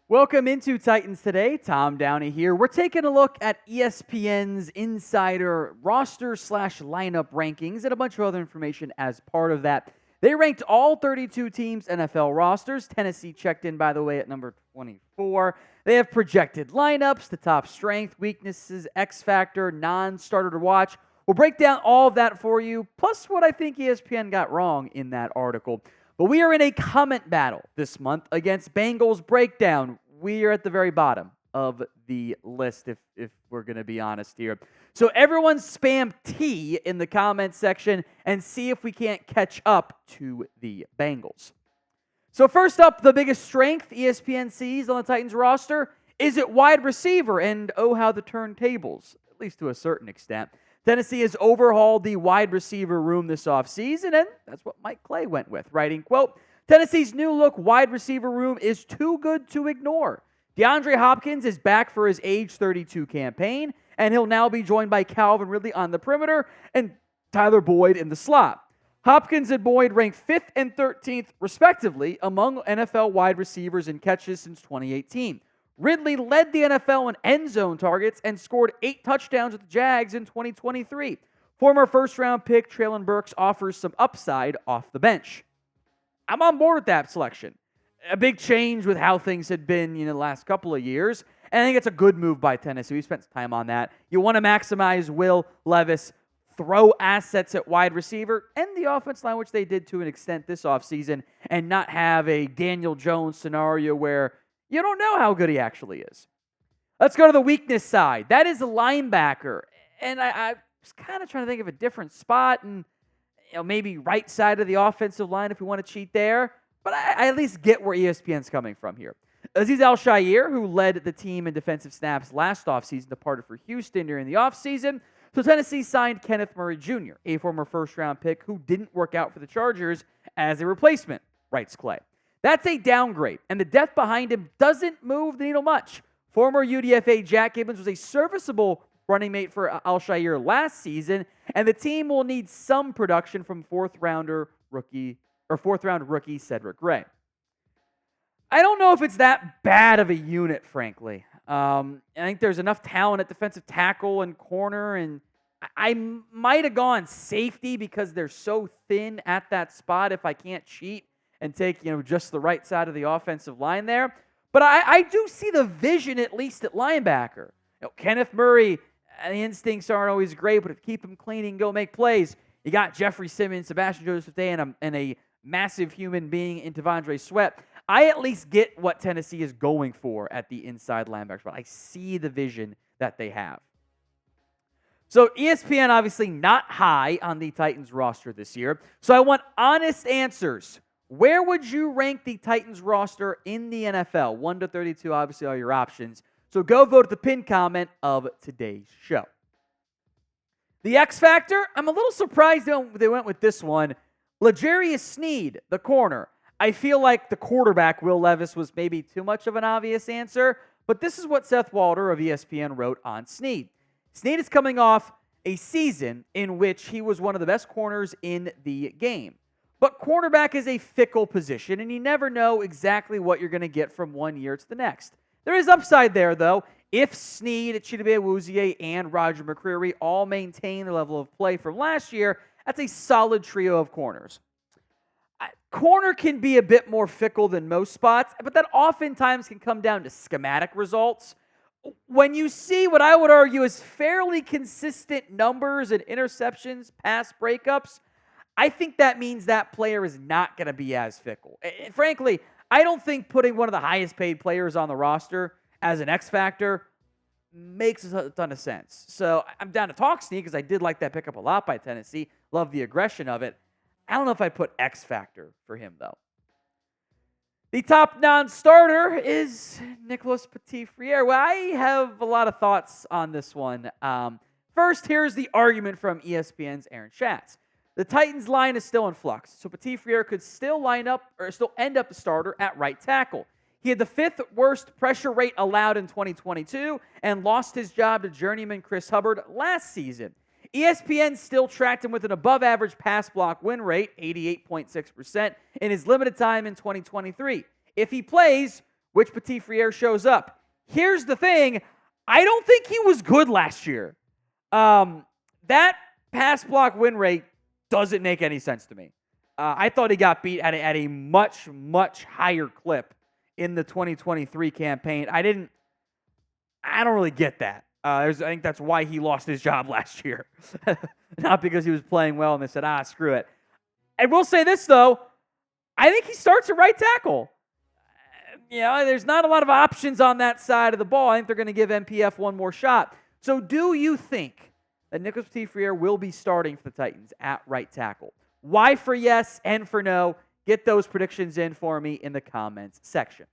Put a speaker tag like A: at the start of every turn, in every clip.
A: Welcome into Titans Today. Tom Downey here. We're taking a look at ESPN's insider roster/lineup rankings and a bunch of other information as part of that. They ranked all 32 teams' NFL rosters. Tennessee checked in, by the way, at number 24. They have projected lineups, the top strength, weaknesses, X factor, non-starter to watch. We'll break down all of that for you, plus what I think ESPN got wrong in that article. But we are in a comment battle this month against Bengals Breakdown. We are at the very bottom of the list, if we're going to be honest here. So everyone spam T in the comments section and see if we can't catch up to the Bengals. So first up, the biggest strength ESPN sees on the Titans roster is at wide receiver, and oh, how the turntables, at least to a certain extent. Tennessee has overhauled the wide receiver room this offseason, and that's what Mike Clay went with, writing, quote, Tennessee's new look wide receiver room is too good to ignore. DeAndre Hopkins is back for his age 32 campaign, and he'll now be joined by Calvin Ridley on the perimeter and Tyler Boyd in the slot. Hopkins and Boyd ranked 5th and 13th, respectively, among NFL wide receivers in catches since 2018. Ridley led the NFL in end zone targets and scored 8 touchdowns with the Jags in 2023. Former first-round pick Treylon Burks offers some upside off the bench. I'm on board with that selection. A big change with how things had been the last couple of years, and I think it's a good move by Tennessee. We spent some time on that. You want to maximize Will Levis, throw assets at wide receiver, and the offense line, which they did to an extent this offseason, and not have a Daniel Jones scenario where you don't know how good he actually is. Let's go to the weakness side. That is a linebacker. And I was kind of trying to think of a different spot and maybe right side of the offensive line if we want to cheat there. But I at least get where ESPN's coming from here. Azeez Al-Shaair, who led the team in defensive snaps last offseason, departed for Houston during the offseason. So Tennessee signed Kenneth Murray Jr., a former first-round pick who didn't work out for the Chargers as a replacement, writes Clay. That's a downgrade, and the depth behind him doesn't move the needle much. Former UDFA Jack Gibbons was a serviceable running mate for Al-Shaair last season, and the team will need some production from fourth-round rookie Cedric Gray. I don't know if it's that bad of a unit, frankly. I think there's enough talent at defensive tackle and corner, and I might have gone safety because they're so thin at that spot if I can't cheat and take, just the right side of the offensive line there. But I do see the vision, at least at linebacker. Kenneth Murray, the instincts aren't always great, but if you keep him clean, he can go make plays. You got Jeffrey Simmons, Sebastian Joseph-Day, and a massive human being in T'Vondre Sweat. I at least get what Tennessee is going for at the inside linebacker spot. I see the vision that they have. So ESPN obviously not high on the Titans roster this year. So I want honest answers. Where would you rank the Titans roster in the NFL? 1 to 32 obviously are your options. So go vote at the pinned comment of today's show. The X Factor, I'm a little surprised they went with this one. L'Jarius Sneed, the corner. I feel like the quarterback, Will Levis, was maybe too much of an obvious answer, but this is what Seth Walder of ESPN wrote on Sneed. Sneed is coming off a season in which he was one of the best corners in the game. But cornerback is a fickle position, and you never know exactly what you're going to get from one year to the next. There is upside there, though. If Sneed, Chidobe Awuzie, and Roger McCreary all maintain the level of play from last year, that's a solid trio of corners. Corner can be a bit more fickle than most spots, but that oftentimes can come down to schematic results. When you see what I would argue is fairly consistent numbers and interceptions, pass breakups, I think that means that player is not going to be as fickle. And frankly, I don't think putting one of the highest paid players on the roster as an X factor makes a ton of sense. So I'm down to talk Sneed because I did like that pickup a lot by Tennessee. Love the aggression of it. I don't know if I'd put X factor for him, though. The top non-starter is Nicholas Petit-Frere. Well, I have a lot of thoughts on this one. First, here's the argument from ESPN's Aaron Schatz. The Titans line is still in flux, so Petit-Frere could still end up the starter at right tackle. He had the 5th worst pressure rate allowed in 2022 and lost his job to journeyman Chris Hubbard last season. ESPN still tracked him with an above-average pass block win rate, 88.6%, in his limited time in 2023. If he plays, which Petit-Frere shows up. Here's the thing. I don't think he was good last year. That pass block win rate doesn't make any sense to me. I thought he got beat at a much, much higher clip in the 2023 campaign. I don't really get that. I think that's why he lost his job last year. Not because he was playing well and they said, screw it. I will say this, though. I think he starts at right tackle. There's not a lot of options on that side of the ball. I think they're going to give MPF one more shot. So do you think that Nicholas Petit-Frere will be starting for the Titans at right tackle? Why for yes and for no? Get those predictions in for me in the comments section.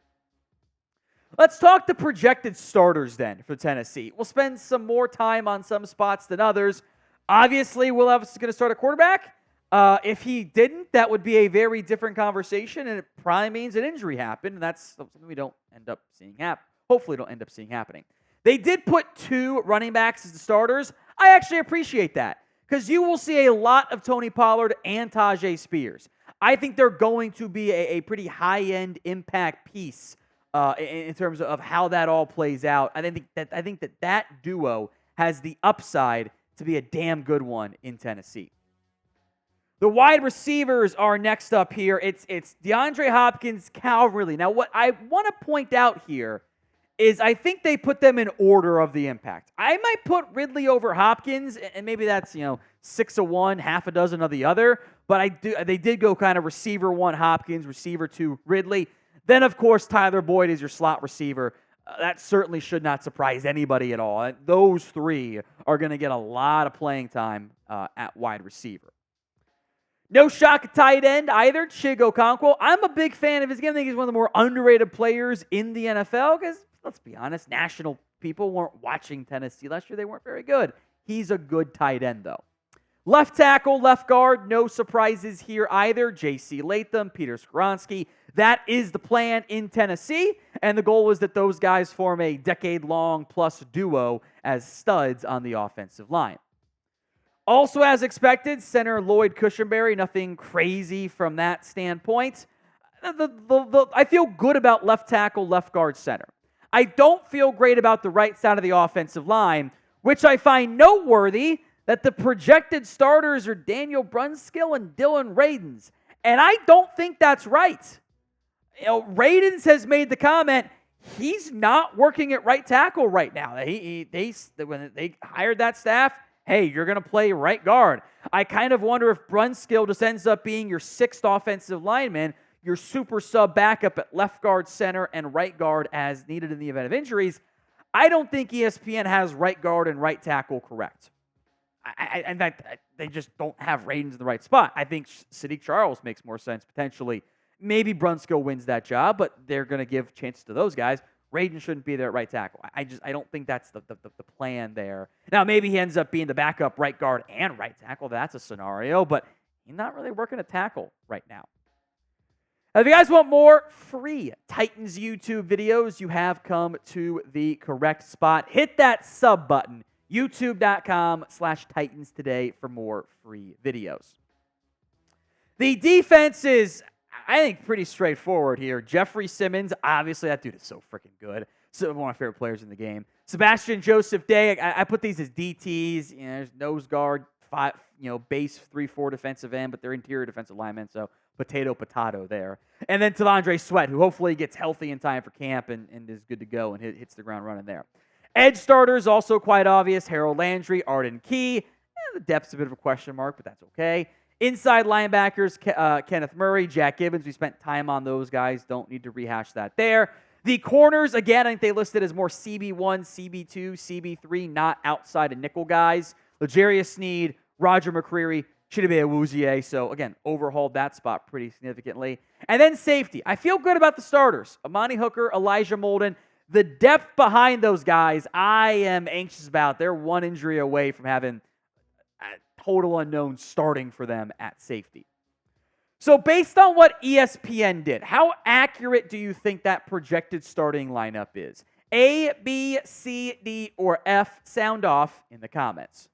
A: Let's talk the projected starters then for Tennessee. We'll spend some more time on some spots than others. Obviously, Will Levis is going to start a quarterback. If he didn't, that would be a very different conversation, and it probably means an injury happened, and that's something we don't end up seeing happen. Hopefully, don't end up seeing happening. They did put 2 running backs as the starters. I actually appreciate that because you will see a lot of Tony Pollard and Tajay Spears. I think they're going to be a pretty high-end impact piece in terms of how that all plays out. I think that duo has the upside to be a damn good one in Tennessee. The wide receivers are next up here. It's DeAndre Hopkins, Calvin Ridley. Now, what I want to point out here is I think they put them in order of the impact. I might put Ridley over Hopkins, and maybe that's 6 of one, half a dozen of the other. But they did go kind of receiver 1 Hopkins, receiver 2 Ridley. Then, of course, Tyler Boyd is your slot receiver. That certainly should not surprise anybody at all. Those 3 are going to get a lot of playing time at wide receiver. No shock at tight end either, Chig Okonkwo. I'm a big fan of his game. I think he's one of the more underrated players in the NFL because, let's be honest, national people weren't watching Tennessee last year. They weren't very good. He's a good tight end, though. Left tackle, left guard, no surprises here either. J.C. Latham, Peter Skoronski. That is the plan in Tennessee, and the goal is that those guys form a decade-long plus duo as studs on the offensive line. Also, as expected, center Lloyd Cushenberry. Nothing crazy from that standpoint. I feel good about left tackle, left guard, center. I don't feel great about the right side of the offensive line, which I find noteworthy that the projected starters are Daniel Brunskill and Dylan Radins. And I don't think that's right. Radins has made the comment, he's not working at right tackle right now. When they hired that staff, hey, you're going to play right guard. I kind of wonder if Brunskill just ends up being your 6th offensive lineman, your super sub backup at left guard, center, and right guard as needed in the event of injuries. I don't think ESPN has right guard and right tackle correct. In fact, they just don't have Radins in the right spot. I think Sadiq Charles makes more sense potentially. Maybe Brunskill wins that job, but they're going to give chances to those guys. Radin shouldn't be there at right tackle. I don't think that's the plan there. Now, maybe he ends up being the backup right guard and right tackle. That's a scenario, but he's not really working at tackle right now. If you guys want more free Titans YouTube videos, you have come to the correct spot. Hit that sub button, youtube.com/Titans today for more free videos. The defense is, I think, pretty straightforward here. Jeffrey Simmons, obviously that dude is so freaking good. So one of my favorite players in the game. Sebastian Joseph Day, I put these as DTs. There's nose guard, base 3-4 defensive end, but they're interior defensive linemen, so potato there. And then Tavondre Sweat, who hopefully gets healthy in time for camp and is good to go and hits the ground running there. Edge starters, also quite obvious. Harold Landry, Arden Key. The depth's a bit of a question mark, but that's okay. Inside linebackers, Kenneth Murray, Jack Gibbons. We spent time on those guys. Don't need to rehash that there. The corners, again, I think they listed as more CB1, CB2, CB3, not outside of nickel guys. L'Jarius Sneed, Roger McCreary, Chidobe Awuzie. So, again, overhauled that spot pretty significantly. And then safety. I feel good about the starters. Amani Hooker, Elijah Molden. The depth behind those guys, I am anxious about. They're one injury away from having total unknown starting for them at safety. So based on what ESPN did, how accurate do you think that projected starting lineup is? A, B, C, D, or F? Sound off in the comments.